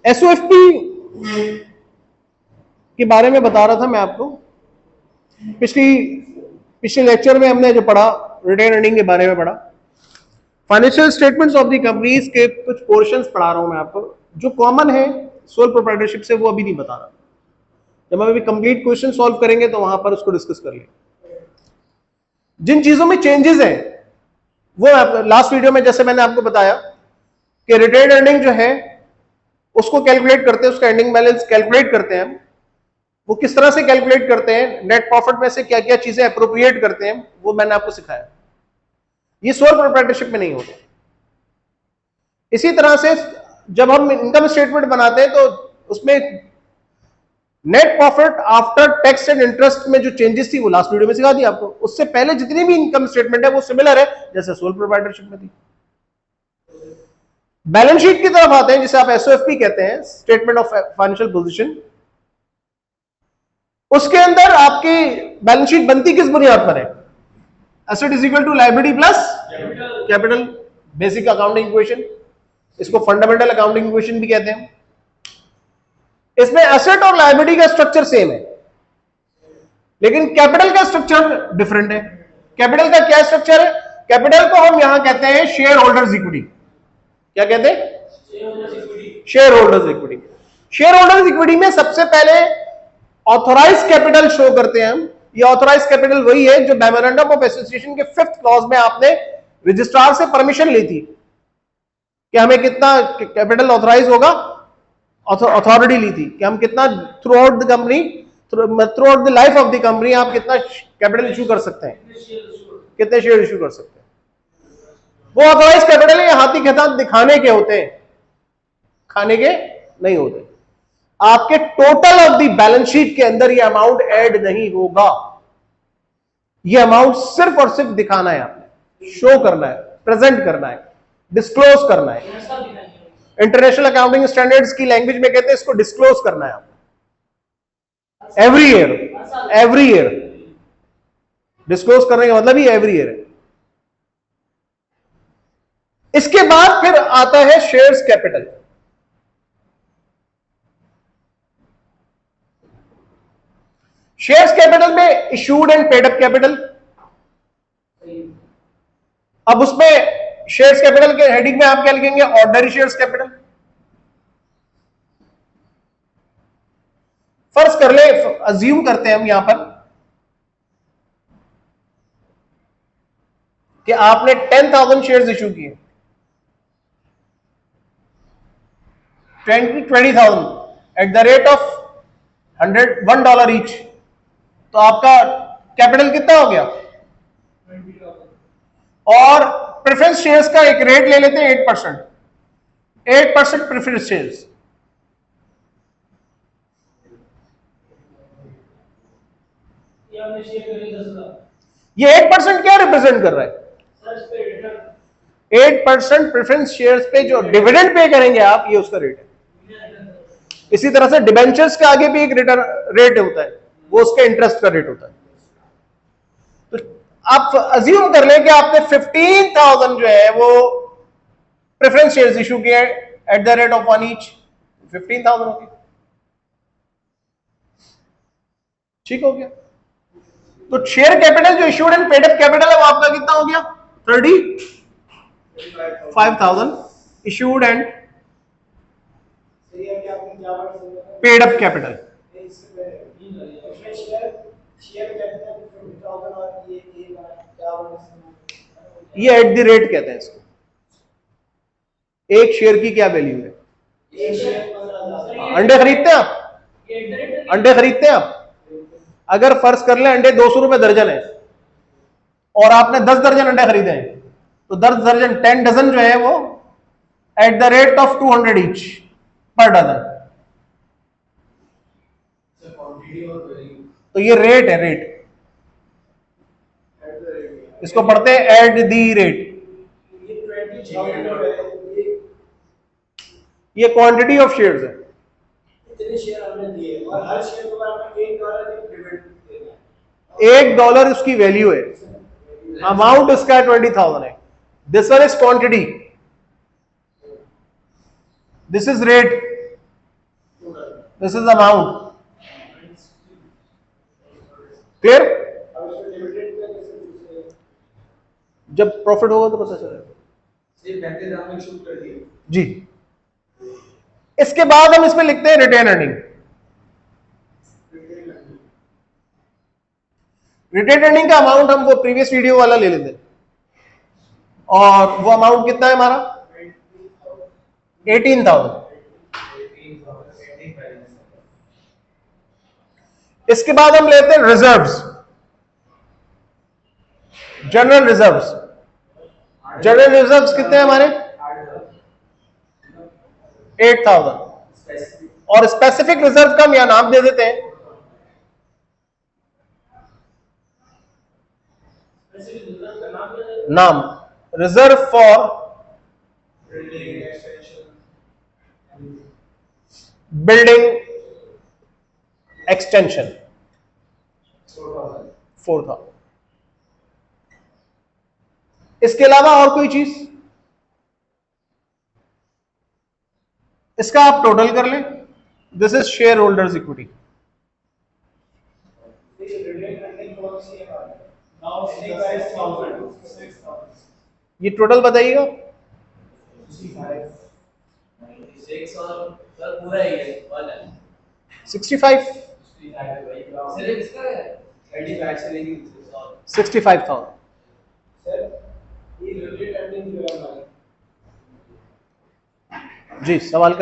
एसओएफपी के बारे में बता रहा था मैं आपको। पिछले लेक्चर में हमने जो पढ़ा, रिटेन अर्निंग के बारे में पढ़ा। Financial statements of the companies के कुछ पोर्शंस पढ़ा रहा हूं मैं आपको, जो कॉमन है सोल प्रोप्राइटरशिप से, वो अभी नहीं बता रहा। जब हम अभी कंप्लीट क्वेश्चन सॉल्व करेंगे तो वहां पर उसको डिस्कस कर लेंगे। जिन चीजों में चेंजेस है वो लास्ट वीडियो में जैसे मैंने आपको बताया कि रिटेन अर्निंग जो है उसको कैलकुलेट करते हैं, उसका एंडिंग बैलेंस कैलकुलेट करते हैं हम। वो किस तरह से कैलकुलेट करते हैं, नेट प्रॉफिट में से क्या क्या चीजें अप्रोप्रिएट करते हैं, वो मैंने आपको सिखाया। ये सोल प्रोप्राइटरशिप में नहीं होता। इसी तरह से जब हम इनकम स्टेटमेंट बनाते हैं तो उसमें net profit after tax and interest में जो चेंजेस थी वो लास्ट वीडियो में सिखा दी आपको। उससे पहले जितनी भी इनकम स्टेटमेंट है वो सिमिलर है जैसे सोल प्रोप्राइटरशिप में थी। बैलेंस शीट की तरफ आते हैं, जिसे आप एसओएफपी कहते हैं, स्टेटमेंट ऑफ फाइनेंशियल पोजीशन। उसके अंदर आपकी बैलेंस शीट बनती किस बुनियाद पर है? Asset is equal to liability plus capital, basic accounting equation. इसको फंडामेंटल अकाउंटिंग इक्वेशन भी कहते हैं। इसमें एसेट और लायबिलिटी का स्ट्रक्चर सेम है, लेकिन कैपिटल का स्ट्रक्चर डिफरेंट है। कैपिटल का क्या स्ट्रक्चर है? कैपिटल को हम यहां कहते हैं शेयर होल्डर्स इक्विटी। क्या कहते हैं? Share holders equity. Share holders equity में सबसे पहले ऑथोराइज कैपिटल शो करते हैं हम। ये ऑथोराइज कैपिटल वही है जो मेमोरेंडम ऑफ एसोसिएशन के 5th क्लॉज में आपने रजिस्ट्रार से परमिशन ली थी कि हमें कितना कैपिटल ऑथोराइज होगा, अथॉरिटी ली थी कि हम कितना through out the company, through out the life of the company आप कितना कैपिटल इशू कर सकते हैं, कितने शेयर इशू कर सकते हैं। वो ऑथोराइज कैपिटल है, हाथी के दांत दिखाने के होते हैं, खाने के नहीं होते। आपके total of the balance sheet के अंदर ये अमाउंट ऐड नहीं होगा। ये अमाउंट सिर्फ और सिर्फ दिखाना है, आपने शो करना है, प्रेजेंट करना है, डिस्क्लोज करना है। इंटरनेशनल अकाउंटिंग स्टैंडर्ड्स की लैंग्वेज में कहते हैं इसको डिस्क्लोज करना है आपको एवरी ईयर। डिस्क्लोज करने का मतलब ही एवरी ईयर है। इसके बाद फिर आता है शेयर्स कैपिटल। शेयर्स कैपिटल में issued and paid up capital. अब उसमें शेयर्स कैपिटल के हेडिंग में आप क्या लिखेंगे? Ordinary shares capital. फर्ज कर ले, अज्यूम करते हैं हम यहां पर कि आपने 10,000 शेयर्स इशू किए, 20,000 eight the rate of $100 each. तो आपका कैपिटल कितना हो गया? और प्रेफरेंस शेयर्स का एक रेट ले लेते हैं 8% प्रेफरेंस शेयर्स। ये 8% क्या रिप्रेजेंट कर रहा है? 8% प्रेफरेंस शेयर्स पे जो डिविडेंड पे करेंगे आप, ये उसका रेट है। इसी तरह से डिबेंचर्स के आगे भी एक रेट होता है, वो उसके इंटरेस्ट का रेट होता है। तो आप अज्यूम कर लें कि आपने 15,000 जो है वो प्रेफरेंस शेयर्स इशू किए eight the rate of 1 each. 15,000 हो गया, ठीक हो गया। तो शेयर कैपिटल जो issued and paid up capital है वो आपका कितना हो गया? 35,000 issued and paid up capital. ये एट द रेट कहते हैं इसको। एक शेयर की क्या वैल्यू है? अंडे खरीदते हैं आप? अंडे खरीदते हैं आप? अगर फर्ज कर ले अंडे 200 रुपए दर्जन है और आपने 10 दर्जन अंडे खरीदे हैं, तो 10 दर्जन 10 डजन जो है वो at the rate of 200 each पर डजन। तो ये रेट है, रेट। इसको पढ़ते हैं एट दी रेट। ये क्वांटिटी ऑफ शेयर्स है। $1 उसकी वैल्यू है, अमाउंट इसका 20,000 है। This one is quantity, this is rate. This is amount. Clear? जब प्रॉफिट होगा तो पता चलेगा जी। इसके बाद हम इसमें लिखते हैं रिटेन अर्निंग। रिटेन अर्निंग का अमाउंट हम वो प्रीवियस वीडियो वाला ले लेते हैं, और वो अमाउंट कितना है हमारा 18,000। इसके बाद हम लेते हैं reserves, general reserves. General reserves कितने हैं हमारे 8,000। और स्पेसिफिक रिजर्व का हम यहां नाम दे देते हैं, नाम रिजर्व फॉर बिल्डिंग एक्सटेंशन 4,000। इसके अलावा और कोई चीज? इसका आप टोटल कर लें। This is share holders equity. ये टोटल बताइएगा। पूरा ही है 65 65,000 जी। सवाल कर